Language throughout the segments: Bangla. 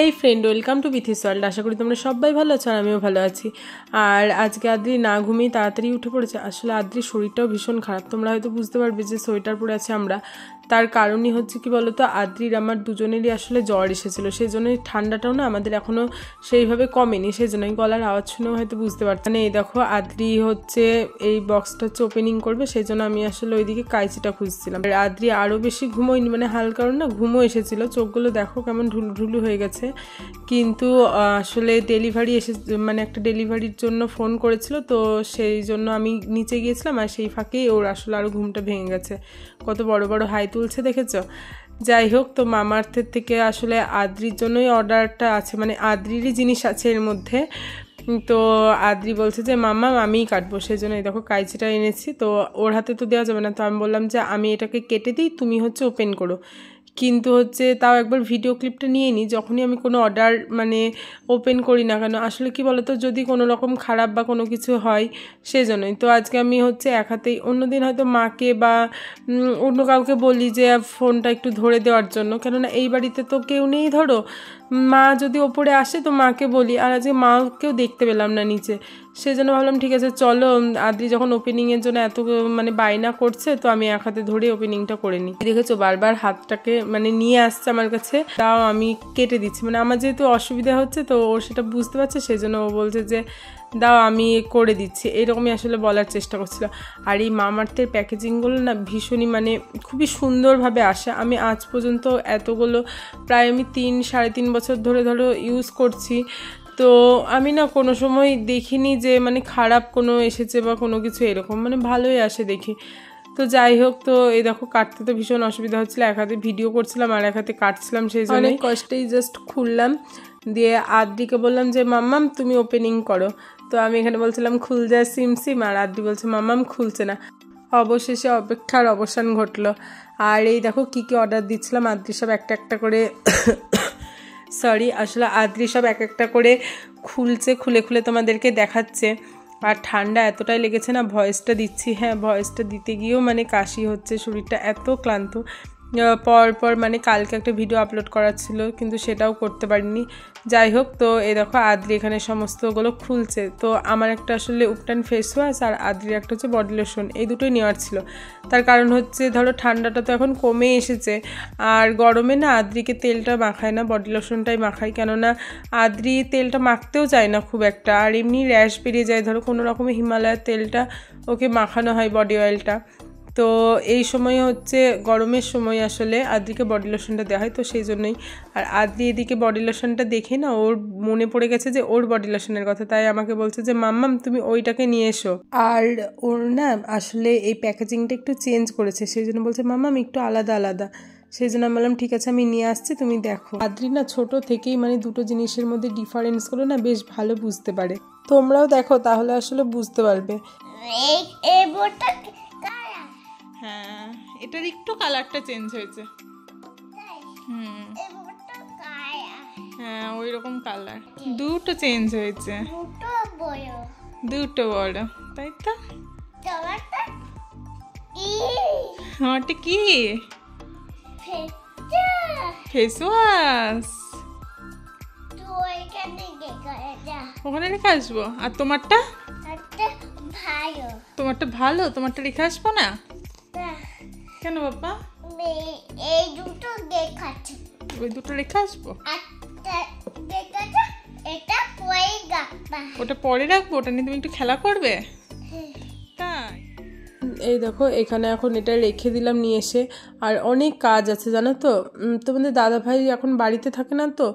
হেই ফ্রেন্ড, ওয়েলকাম টু বিথিস ওয়ার্ল্ড। আশা করি তোমরা সবাই ভালো আছো আর আমিও ভালো আছি। আর আজকে আদ্রি না ঘুমিয়ে তাড়াতাড়ি উঠে পড়েছে। আসলে আদ্রির শরীরটাও ভীষণ খারাপ, তোমরা হয়তো বুঝতে পারবে যে সোয়েটার পরে আছে আমরা। তার কারণই হচ্ছে কি বলতো, আদ্রির আমার দুজনেরই আসলে জ্বর এসেছিলো, সেই জন্যই ঠান্ডাটাও না আমাদের এখনও সেইভাবে কমেনি, সেই জন্যই গলার আওয়াজ শুনেও হয়তো বুঝতে পারছি না। এই দেখো আদ্রি হচ্ছে এই বক্সটা হচ্ছে ওপেনিং করবে, সেই জন্য আমি আসলে ওইদিকে কাইচিটা খুঁজছিলাম। আর আদ্রি আরও বেশি ঘুমোয়নি, মানে হালকা না ঘুমো এসেছিলো, চোখগুলো দেখো কেমন ঢুলু ঢুলু হয়ে গেছে। কিন্তু আসলে ডেলিভারি মানে একটা ডেলিভারির জন্য ফোন করেছিল, তো সেই জন্য আমি নিচে গিয়েছিলাম আর সেই ফাঁকেই ওর আসলে আরও ঘুমটা ভেঙে গেছে। কত বড় বড় হাই তুলছে দেখেছো। যাই হোক, তো মামাআর্থের থেকে আসলে আদ্রির জন্যই অর্ডারটা আছে, মানে আদ্রিরই জিনিস আছে এর মধ্যে। তো আদ্রি বলছে যে মামা আমিই কাটবো, সেই জন্য এই দেখো কাইচিটা এনেছি। তো ওর হাতে তো দেওয়া যাবে না, তো আমি বললাম যে আমি এটাকে কেটে দিই, তুমি হচ্ছে ওপেন করো। কিন্তু হচ্ছে তাও একবার ভিডিও ক্লিপটা নিয়ে নিই, যখনই আমি কোনো অর্ডার মানে ওপেন করি না কেন। আসলে কি বলতো, যদি কোনো রকম খারাপ বা কোনো কিছু হয় সেজন্যই। তো আজকে আমি হচ্ছে এক হাতেই, অন্যদিন হয়তো মাকে বা অন্য কাউকে বলি যে ফোনটা একটু ধরে দেওয়ার জন্য, কেননা এই বাড়িতে তো কেউ নেই। ধরো মা যদি ওপরে আসে তো মাকে বলি, আর আজকে মাকেও দেখতে পেলাম না নিচে, সেই জন্য ভাবলাম ঠিক আছে চলো, আদ্রি যখন ওপেনিংয়ের জন্য এত মানে বায়না করছে, তো আমি এক হাতে ধরে ওপেনিংটা করে নিই। দেখেছো বারবার হাতটাকে মানে নিয়ে আসছে আমার কাছে, তাও আমি কেটে দিচ্ছি। মানে আমার যেহেতু অসুবিধা হচ্ছে, তো ও সেটা বুঝতে পারছে, সেই জন্য ও বলছে যে দাও আমি করে দিচ্ছি, এরকমই আসলে বলার চেষ্টা করছিল। আর এই মামাআর্থের প্যাকেজিংগুলো না ভীষণই মানে খুবই সুন্দরভাবে আসে। আমি আজ পর্যন্ত এতগুলো প্রায় আমি 3-3.5 বছর ধরে ধরো ইউজ করছি, তো আমি না কোনো সময় দেখিনি যে মানে খারাপ কোনো এসেছে বা কোনো কিছু এরকম, মানে ভালোই আসে দেখি। তো যাই হোক, তো এই দেখো কাটতে তো ভীষণ অসুবিধা হচ্ছিলো, এক হাতে ভিডিও করছিলাম আর এক হাতে কাটছিলাম, সেই জন্য অনেক কষ্টেই জাস্ট খুললাম। দিয়ে আদ্রিকে বললাম যে মাম্মাম তুমি ওপেনিং করো। তো আমি এখানে বলছিলাম খুল যায় সিম, আর আদ্রি বলছে মাম্মাম খুলছে না। অবশেষে অপেক্ষার অবসান ঘটলো। আর এই দেখো কি কি অর্ডার দিচ্ছিলাম, আদ্রি সব একটা একটা করে আসলে আদ্রি সব এক একটা করে খুলছে, খুলে খুলে তোমাদেরকে দেখাচ্ছে। আর ঠান্ডা এতটাই লেগেছে না, ভয়েসটা দিচ্ছি, হ্যাঁ ভয়েসটা দিতে গিয়েও মানে কাশি হচ্ছে, শরীরটা এত ক্লান্ত। পর মানে কালকে একটা ভিডিও আপলোড করার ছিল, কিন্তু সেটাও করতে পারিনি। যাই হোক, তো এই দেখো আদ্রি এখানে সমস্তগুলো খুলছে। তো আমার একটা আসলে উপটান ফেস ওয়াশ আর আদ্রির একটা হচ্ছে বডি লোশন, এই দুটোই নেওয়ার ছিল। তার কারণ হচ্ছে ধরো ঠান্ডাটা তো এখন কমে এসেছে, আর গরমে না আদ্রিকে তেলটা মাখায় না, বডি লোশনটাই মাখায়, কেননা আদ্রি তেলটা মাখতেও চায় না খুব একটা, আর এমনি র্যাশ বেরিয়ে যায় ধরো কোনো রকমের হিমালয়ের তেলটা ওকে মাখানো হয়, বডি অয়েলটা। তো এই সময় হচ্ছে গরমের সময় আসলে আদ্রিকে বডি লোশনটা দেওয়া হয়, তো সেই জন্যই। আর আদ্রি এদিকে বডি লোশনটা দেখে না ওর মনে পড়ে গেছে যে ওর বডি লোশনের কথা, তাই আমাকে বলছে যে মাম্মাম তুমি ওইটাকে নিয়ে এসো। আর ওর না আসলে এই প্যাকেজিংটা একটু চেঞ্জ করেছে, সেই জন্য বলছে মাম্মাম একটু আলাদা আলাদা। সেই জন্য আমি বললাম ঠিক আছে আমি নিয়ে আসছি, তুমি দেখো। আদ্রি না ছোট থেকেই মানে দুটো জিনিসের মধ্যে ডিফারেন্সগুলো না বেশ ভালো বুঝতে পারে, তোমরাও দেখো তাহলে আসলে বুঝতে পারবে। হ্যাঁ, এটার একটু কালারটা চেঞ্জ হয়েছে। হ্যাঁ ওই রকম কালার, দুটো চেঞ্জ হয়েছে, দুটো বড়, তাই তো। ওটা কি? ফেস ওয়াশ, ওখানে রেখে আসবো। আর তোমারটা? তোমারটা ভালো, তোমারটা রেখে আসবো না কেন বাবা? এই দুটো দেখাচ্ছি, ওই দুটো রেখে আসবো। ওটা পরে রাখবো, ওটা নিয়ে তুমি একটু খেলা করবে। তাই এই দেখো এখানে এখন এটা রেখে দিলাম নিয়ে এসে। আর অনেক কাজ আছে জানো তো, তোমাদের দাদাভাই এখন বাড়িতে থাকে না, তো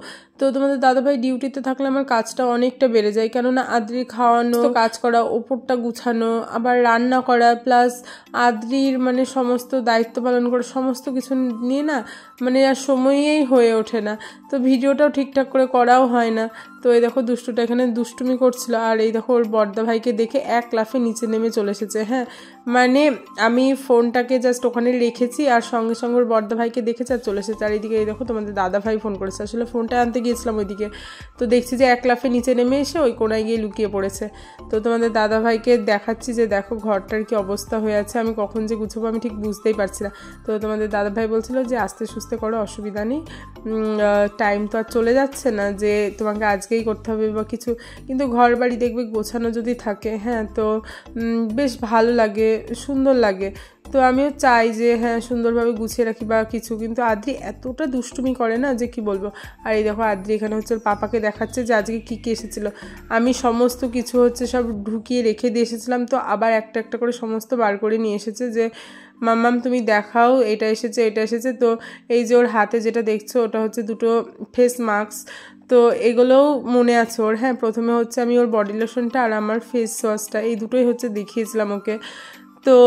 তোমাদের দাদাভাই ডিউটিতে থাকলে আমার কাজটা অনেকটা বেড়ে যায়, কেননা আদ্রি খাওয়ানো, কাজ করা, ওপরটা গুছানো, আবার রান্না করা, প্লাস আদ্রির মানে সমস্ত দায়িত্ব পালন করা, সমস্ত কিছু নিয়ে না মানে আর সময়েই হয়ে ওঠে না, তো ভিডিওটাও ঠিকঠাক করে করাও হয় না। তো এই দেখো দুষ্টুটা এখানে দুষ্টুমি করছিল, আর এই দেখো ওর বড়দা ভাইকে দেখে এক লাফে নিচে নেমে চলে এসেছে। হ্যাঁ মানে মানে আমি ফোনটাকে জাস্ট ওখানে রেখেছি আর সঙ্গে সঙ্গে ওর বড়দা ভাইকে দেখেছে আর চলে এসেছে। আর এইদিকে এই দেখো তোমাদের দাদা ভাই ফোন করেছে, আসলে ফোনটা আনতে গিয়েছিলাম ওইদিকে, তো দেখছি যে এক লাফে নিচে নেমে এসে ওই কোনায় গিয়ে লুকিয়ে পড়েছে। তো তোমাদের দাদা ভাইকে দেখাচ্ছি যে দেখো ঘরটার কি অবস্থা হয়ে আছে, আমি কখন যে গুছাবো আমি ঠিক বুঝতেই পারছি না। তো তোমাদের দাদা ভাই বলছিল যে আস্তে সুস্তে করো, অসুবিধা নেই, টাইম তো আর চলে যাচ্ছে না যে তোমাকে আজকেই করতে হবে বা কিছু, কিন্তু ঘর বাড়ি দেখবে গোছানো যদি থাকে হ্যাঁ তো বেশ ভালো লাগে, সুন্দর লাগে। তো আমিও চাই যে হ্যাঁ সুন্দরভাবে গুছিয়ে রাখি বা কিছু, কিন্তু আদ্রি এতটা দুষ্টুমি করে না যে কি বলবো। আর এই দেখো আদ্রি এখানে হচ্ছে ওর পাপাকে দেখাচ্ছে যে আজকে কী কী এসেছিলো। আমি সমস্ত কিছু হচ্ছে সব ঢুকিয়ে রেখে দিয়ে এসেছিলাম, তো আবার একটা একটা করে সমস্ত বার করে নিয়ে এসেছে যে মাম্মাম তুমি দেখাও এটা এসেছে এটা এসেছে। তো এই যে ওর হাতে যেটা দেখছো ওটা হচ্ছে দুটো ফেস মাস্ক, তো এগুলোও মনে আছে ওর। হ্যাঁ প্রথমে হচ্ছে আমি ওর বডি লোশনটা আর আমার ফেস ওয়াশটা এই দুটোই হচ্ছে দেখিয়েছিলাম ওকে। তো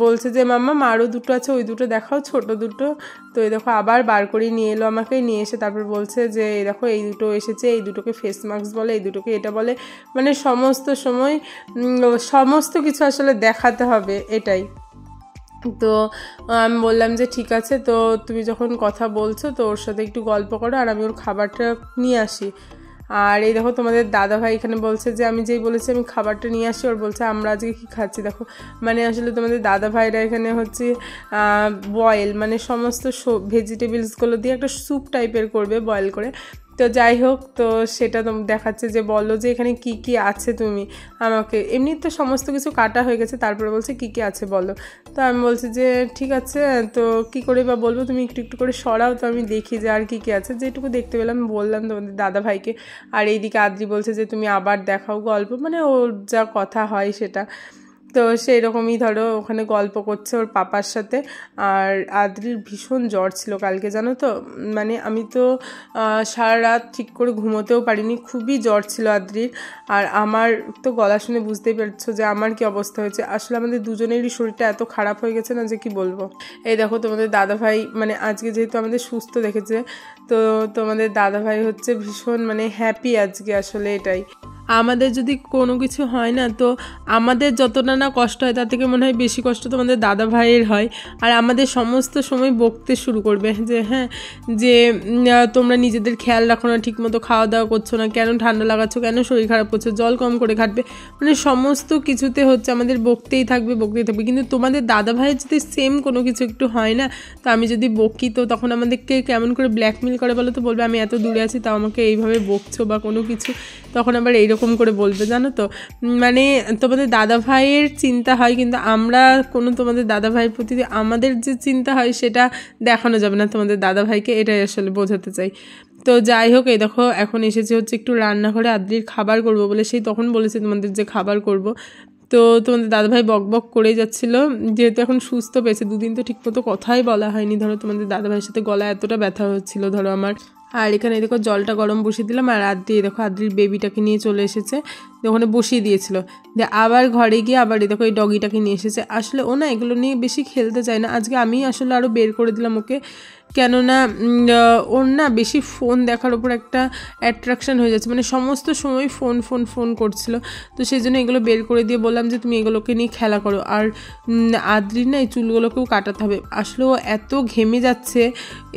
বলছে যে মাম্মা আরও দুটো আছে ওই দুটো দেখাও, ছোট দুটো। তো এই দেখো আবার বার করে নিয়ে এলো আমাকে, নিয়ে এসে তারপর বলছে যে এই দেখো এই দুটো এসেছে, এই দুটোকে ফেস মাস্ক বলে, এই দুটোকে এটা বলে, মানে সমস্ত সময় সমস্ত কিছু আসলে দেখাতে হবে এটাই। তো আমি বললাম যে ঠিক আছে, তো তুমি যখন কথা বলছো তো ওর সাথে একটু গল্প করো আর আমি ওর খাবারটা নিয়ে আসি। আর এই দেখো তোমাদের দাদা ভাই এখানে বলছে যে আমি যেই বলেছি আমি খাবারটা নিয়ে আসি, ওর বলছে আমরা আজকে কী খাচ্ছি দেখো, মানে আসলে তোমাদের দাদা ভাইরা এখানে হচ্ছে বয়েল মানে সমস্ত ভেজিটেবলসগুলো দিয়ে একটা স্যুপ টাইপের করবে বয়েল করে। তো যাই হোক, তো সেটা তো দেখাচ্ছে যে বলো যে এখানে কি কি আছে তুমি আমাকে, এমনি তো সমস্ত কিছু কাটা হয়ে গেছে, তারপরে বলছে কি কি আছে বলো। তো আমি বলছি যে ঠিক আছে, তো কি করে বা বলবো, তুমি একটু একটু করে সরাও তো আমি দেখি যে আর কি কি আছে। যেটুকু দেখতে পেলাম বললাম তোমাদের দাদা ভাইকে। আর এইদিকে আদ্রি বলছে যে তুমি আবার দেখাও গল্প, মানে ওর যা কথা হয় সেটা। তো সেই রকমই ধরো ওখানে গল্প করছে ওর পাপার সাথে। আর আদ্রির ভীষণ জ্বর ছিল কালকে জানো তো, মানে আমি তো সারা রাত ঠিক করে ঘুমোতেও পারিনি, খুবই জ্বর ছিল আদ্রির। আর আমার তো গলা শুনে বুঝতেই পারছো যে আমার কি অবস্থা হয়েছে, আসলে আমাদের দুজনেরই শরীরটা এত খারাপ হয়ে গেছে না যে কি বলবো। এই দেখো তোমাদের দাদাভাই মানে আজকে যেহেতু আমাদের সুস্থ দেখেছে, তো তোমাদের দাদাভাই হচ্ছে ভীষণ মানে হ্যাপি আজকে, আসলে এটাই। আমাদের যদি কোনো কিছু হয় না তো আমাদের যতটা না কষ্ট হয় তার থেকে মনে হয় বেশি কষ্ট তোমাদের দাদা ভাইয়ের হয়। আর আমাদের সমস্ত সময় বকতে শুরু করবে যে হ্যাঁ যে তোমরা নিজেদের খেয়াল রাখো না, ঠিকমতো খাওয়া দাওয়া করছো না, কেন ঠান্ডা লাগাচ্ছ, কেন শরীর খারাপ করছো, জল কম করে খাটবে, মানে সমস্ত কিছুতে হচ্ছে আমাদের বকতেই থাকবে বকতেই থাকবে। কিন্তু তোমাদের দাদা ভাইয়ের যদি সেম কোনো কিছু একটু হয় না, তো আমি যদি বকি তো তখন আমাদেরকে কেমন করে ব্ল্যাকমেল করে বলো তো, বলবে আমি এত দূরে আছি তাও আমাকে এইভাবে বকছো বা কোনো কিছু, তখন আবার এইরকম করে বলবে জানো তো। মানে তোমাদের দাদা ভাইয়ের চিন্তা হয়, কিন্তু আমরা কোনো তোমাদের দাদা ভাইয়ের প্রতি আমাদের যে চিন্তা হয় সেটা দেখানো যাবে না তোমাদের দাদা ভাইকে, এটাই আসলে বোঝাতে চাই। তো যাই হোক, এই দেখো এখন এসেছে হচ্ছে একটু রান্নাঘরে আদ্রির খাবার করব বলে, সেই তখন বলেছে তোমাদের যে খাবার করব। তো তোমাদের দাদাভাই বক বক করেই যাচ্ছিল, যেহেতু এখন সুস্থ পেয়েছে, দুদিন তো ঠিকমতো কথাই বলা হয়নি ধরো, তোমাদের দাদাভাইয়ের সাথে গলা এতটা ব্যথা হচ্ছিল ধরো আমার। আর এখানে দেখো জলটা গরম বসিয়ে দিলাম, আর আদ্রি দেখো আদ্রির বেবিটাকে নিয়ে চলে এসেছে, ওখানে বসিয়ে দিয়েছিল, যে আবার ঘরে গিয়ে আবার দেখো এই ডগিটাকে নিয়ে এসেছে। আসলে ও না এগুলো নিয়ে বেশি খেলতে চায় না, আজকে আমি আসলে আরও বের করে দিলাম ওকে, কেননা ওর না বেশি ফোন দেখার ওপর একটা অ্যাট্রাকশান হয়ে যাচ্ছে, মানে সমস্ত সময় ফোন ফোন ফোন করছিল। তো সেই জন্য এগুলো বের করে দিয়ে বললাম যে তুমি এগুলোকে নিয়ে খেলা করো। আর আদ্রির না এই চুলগুলোকেও কাটাতে হবে, আসলে ও এত ঘেমে যাচ্ছে,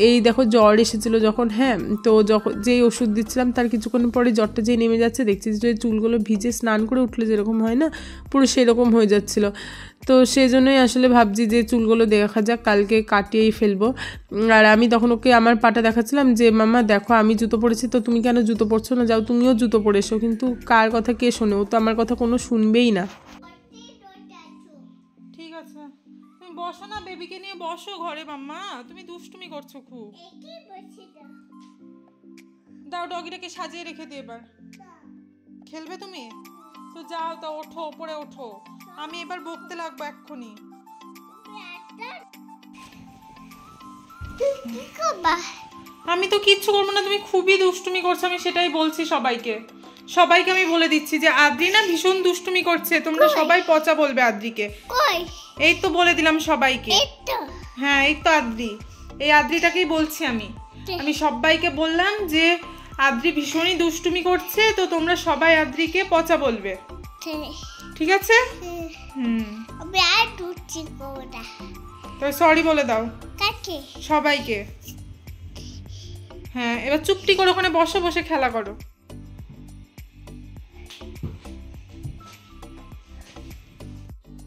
এই দেখো জ্বর এসেছিলো যখন, হ্যাঁ তো যখন যেই ওষুধ দিচ্ছিলাম তার কিছুক্ষণ পরে জ্বরটা যেই নেমে যাচ্ছে, দেখছি যে চুলগুলো ভিজে স্নান করে উঠলে যেরকম হয় না পুরো সেরকম হয়ে যাচ্ছিলো। তো সেই জন্যই আসলে ভাবছি যে চুলগুলো দেখা যাক, কালকে কাটিয়েই ফেলবো। আর আমি তখন ওকে আমার পাটা দেখাচ্ছিলাম যে মাম্মা দেখো আমি জুতো পরেছি, তো তুমি কেন জুতো পরছো না, যাও তুমিও জুতো পরে এসো। কিন্তু কার কথা কে শোনে, ও তো আমার কথা কোনো শুনবেই না। ঠিক আছে তুমি বসো না, বেবিকে নিয়ে বসো ঘরে। মাম্মা তুমি দুষ্টুমি করছো খুব, দাও ডগিটাকে সাজিয়ে রেখে দিয়ে এবার খেলবে তুমি, তো যাও তা ওঠো ওপরে ওঠো, আমি এবার বকতে লাগবো এক্ষুনি। আমি তো কিচ্ছু করবো না, তুমি খুবই দুষ্টুমি করছো, আমি সেটাই বলছি সবাইকে আমি বলে দিচ্ছি যে আদ্রি না ভীষণ দুষ্টুমি করছে, তোমরা সবাই পচা বলবে আদ্রিকে। এই তো বলে দিলাম সবাইকে, হ্যাঁ এই তো আদ্রি, এই আদ্রিটাকেই বলছি আমি সবাইকে বললাম যে আদ্রি ভীষণই দুষ্টুমি করছে, তো তোমরা সবাই আদ্রিকে পচা বলবে। ঠিক আছে? তো সরি বলে দাও সবাইকে। হ্যাঁ, এবার চুপটি করে ওখানে বসে বসে খেলা করো।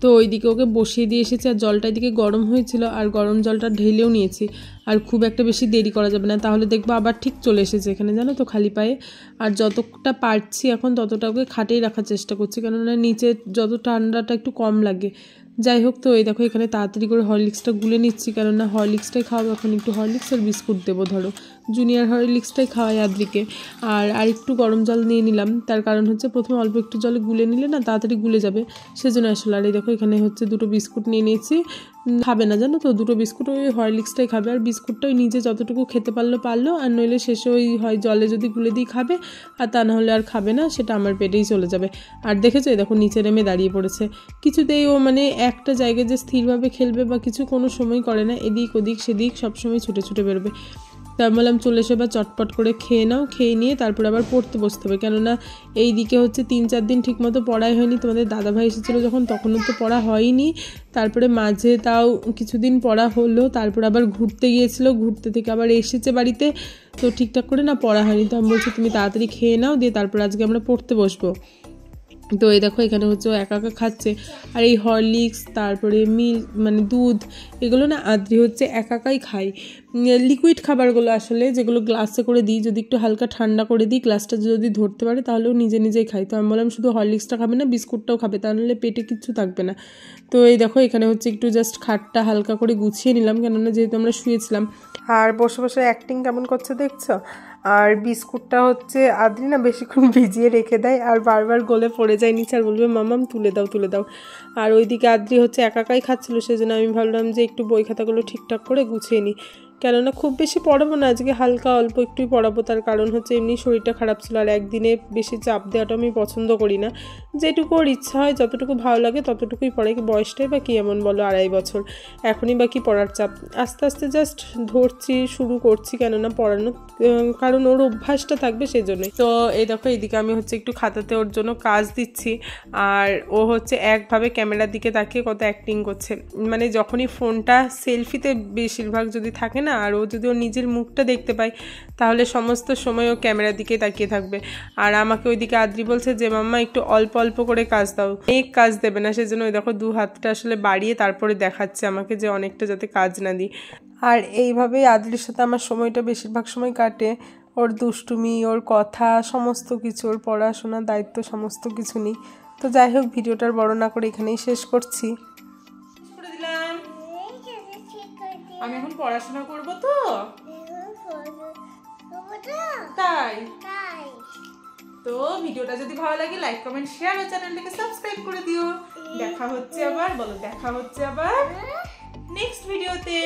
তো ওইদিকে ওকে বসিয়ে দিয়ে এসেছি, আর জলটা এদিকে গরম হয়েছিল, আর গরম জলটা ঢেলেও নিয়েছি। আর খুব একটা বেশি দেরি করা যাবে না, তাহলে দেখবো আবার ঠিক চলে এসেছে এখানে, জানো তো, খালি পায়ে। আর যতটা পারছি এখন ততটা ওকে খাটেই রাখার চেষ্টা করছি, কেননা নিচে যত ঠান্ডাটা একটু কম লাগে। যাই হোক, তো এই দেখো এখানে তাড়াতাড়ি করে হরলিক্সটা গুলে নিচ্ছি, কেননা হরলিক্সটাই খাওয়াবো এখন। একটু হরলিক্স আর বিস্কুট দেবো, ধরো জুনিয়র হরলিক্সটাই খাওয়াই আদ্রিকে। আর একটু গরম জল নিয়ে নিলাম, তার কারণ হচ্ছে প্রথমে অল্প একটু জলে গুলে নিলে না তাড়াতাড়ি গুলে যাবে, সেজন্য আসলে। আর এই দেখো এখানে হচ্ছে দুটো বিস্কুট নিয়ে নিয়েছি। খাবে না জানো তো, দুটো বিস্কুট ওই হরলিক্সটাই খাবে, আর বিস্কুটটা ওই নিজে যতটুকু খেতে পারলো, আর নইলে শেষে ওই হয় জলে যদি গুলে দিই খাবে, আর তা না হলে আর খাবে না, সেটা আমার পেটেই চলে যাবে। আর দেখেছো দেখো নিচে নেমে দাঁড়িয়ে পড়েছে, কিছুতেই ও মানে একটা জায়গায় যে স্থিরভাবে খেলবে বা কিছু কোনো সময় করে না, এদিক ওদিক সেদিক সবসময় ছুটে ছুটে বেরোবে। তার বললাম চলে এসে বা চটপট করে খেয়ে নাও, খেয়ে নিয়ে তারপর আবার পড়তে বসতে হবে, কেননা এই দিকে হচ্ছে 3-4 দিন ঠিকমতো পড়াই হয়নি। তোমাদের দাদাভাই এসেছিলো যখন, তখনও তো পড়া হয়নি, তারপরে মাঝে তাও কিছুদিন পড়া হলো, তারপর আবার ঘুরতে গিয়েছিলো, ঘুরতে থেকে আবার এসেছে বাড়িতে, তো ঠিকঠাক করে না পড়া হয়নি। তো আমি বলছি তুমি তাড়াতাড়ি খেয়ে নাও, দিয়ে তারপর আজকে আমরা পড়তে বসবো। তো এই দেখো এখানে হচ্ছে ও একা একা খাচ্ছে, আর এই হরলিক্স তারপরে মানে দুধ এগুলো না আদ্রি হচ্ছে একাই খায়। লিকুইড খাবারগুলো আসলে যেগুলো গ্লাসে করে দিই, যদি একটু হালকা ঠান্ডা করে দিই, গ্লাসটা যদি ধরতে পারে তাহলেও নিজেই খাই। তো আমি বললাম শুধু হরলিক্সটা খাবে না, বিস্কুটটাও খাবে, তাহলে পেটে কিচ্ছু থাকবে না। তো এই দেখো এখানে হচ্ছে একটু জাস্ট খাটটা হালকা করে গুছিয়ে নিলাম, কেননা যেহেতু আমরা শুয়েছিলাম। আর বসে বসে অ্যাক্টিং কেমন করছে দেখছো। আর বিস্কুটটা হচ্ছে আদ্রি না বেশিক্ষণ ভিজিয়ে রেখে দেয়, আর বারবার গলে পড়ে যায় নিচে, আর বলবে মামাম তুলে দাও। আর ওইদিকে আদ্রি হচ্ছে একাই খাচ্ছিলো, সেজন্য আমি ভাবলাম যে একটু বই খাতাগুলো ঠিকঠাক করে গুছিয়ে নিই, কেননা খুব বেশি পড়াবো না আজকে, হালকা অল্প একটুই পড়াবো। তার কারণ হচ্ছে এমনি শরীরটা খারাপ ছিল, আর একদিনে বেশি চাপ দেওয়াটা আমি পছন্দ করি না। যেটুকু ওর ইচ্ছা হয়, যতটুকু ভালো লাগে ততটুকুই পড়াই। বয়সটাই বা কি এমন বলো, 2.5 বছর, এখনই বা কি পড়ার চাপ। আস্তে আস্তে জাস্ট শুরু করছি, কেননা পড়ানো, কারণ ওর অভ্যাসটা থাকবে সেজন্যই। তো এই দেখো এইদিকে আমি হচ্ছে একটু খাতাতে ওর জন্য কাজ দিচ্ছি, আর ও হচ্ছে একভাবে ক্যামেরার দিকে তাকিয়ে কত অ্যাক্টিং করছে। মানে যখনই ফোনটা সেলফিতে বেশিরভাগ যদি থাকে না, আর ও যদি ওর নিজের মুখটা দেখতে পায়, তাহলে সমস্ত সময় ও ক্যামেরার দিকে তাকিয়ে থাকবে। আর আমাকে ওইদিকে আদ্রি বলছে যে মাম্মা একটু অল্প অল্প করে কাজ দাও, অনেক কাজ দেবে না, সেজন্য ওই দেখো 2 হাতটা আসলে বাড়িয়ে তারপরে দেখাচ্ছে আমাকে যে অনেকটা যাতে কাজ না দিই। আর এইভাবেই আদ্রির সাথে আমার সময়টা বেশিরভাগ সময় কাটে। ওর দুষ্টুমি, ওর কথা, সমস্ত কিছু, ওর পড়াশোনার দায়িত্ব সমস্ত কিছু নিই। তো যাই হোক, ভিডিওটার বড় না করে এখানেই শেষ করছি। আমি এখন পড়াশোনা করবো, তো তাই তো ভিডিওটা যদি ভালো লাগে লাইক কমেন্ট শেয়ার আর চ্যানেলটাকে সাবস্ক্রাইব করে দিও। দেখা হচ্ছে আবার নেক্সট ভিডিওতে।